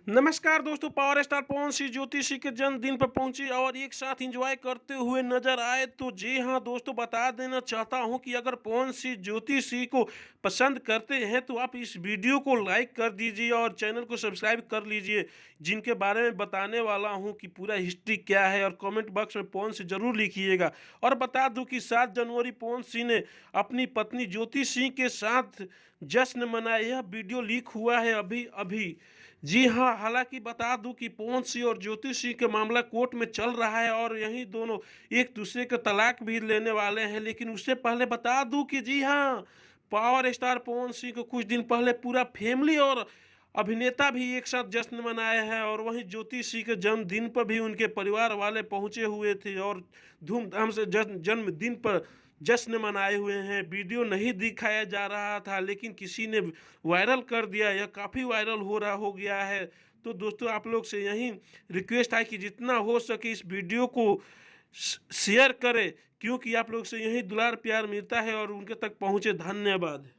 नमस्कार दोस्तों, power star Pawan Singh Jyoti Singh के जन्मदिन पर पहुंचे और एक साथ एंजॉय करते हुए नजर आए। तो जी हाँ दोस्तों, बता देना चाहता हूं कि अगर पवन सिंह ज्योति सिंह को पसंद करते हैं तो आप इस वीडियो को लाइक कर दीजिए और चैनल को सब्सक्राइब कर लीजिए, जिनके बारे में बताने वाला हूं कि पूरा हिस्ट्री क्या है। और कमेंट बॉक्स में पवन सिंह जरूर लिखिएगा। और बता दूं कि 7 जनवरी पवन सिंह ने अपनी पत्नी ज्योति सिंह के साथ जश्न मनाया। यह वीडियो लीक हुआ है अभी अभी। जी हाँ, हालाँकि बता दूँ कि पवन सिंह और ज्योति सिंह का मामला कोर्ट में चल रहा है और यही दोनों एक-दूसरे का तलाक भी लेने वाले हैं। लेकिन उससे पहले बता दूँ कि जी हाँ, पावर स्टार पवन सिंह को कुछ दिन पहले पूरा फैमिली और अभिनेता भी एक साथ जश्न मनाए हैं। और वहीं ज्योति सिंह के जन्मदिन पर भी उनके परिवार वाले पहुँचे हुए थे और धूमधाम से जन्मदिन पर जश्न मनाए हुए हैं। वीडियो नहीं दिखाया जा रहा था, लेकिन किसी ने वायरल कर दिया। यह काफ़ी वायरल हो गया है। तो दोस्तों, आप लोग से यही रिक्वेस्ट है कि जितना हो सके इस वीडियो को शेयर करें, क्योंकि आप लोग से यही दुलार प्यार मिलता है और उनके तक पहुँचे। धन्यवाद।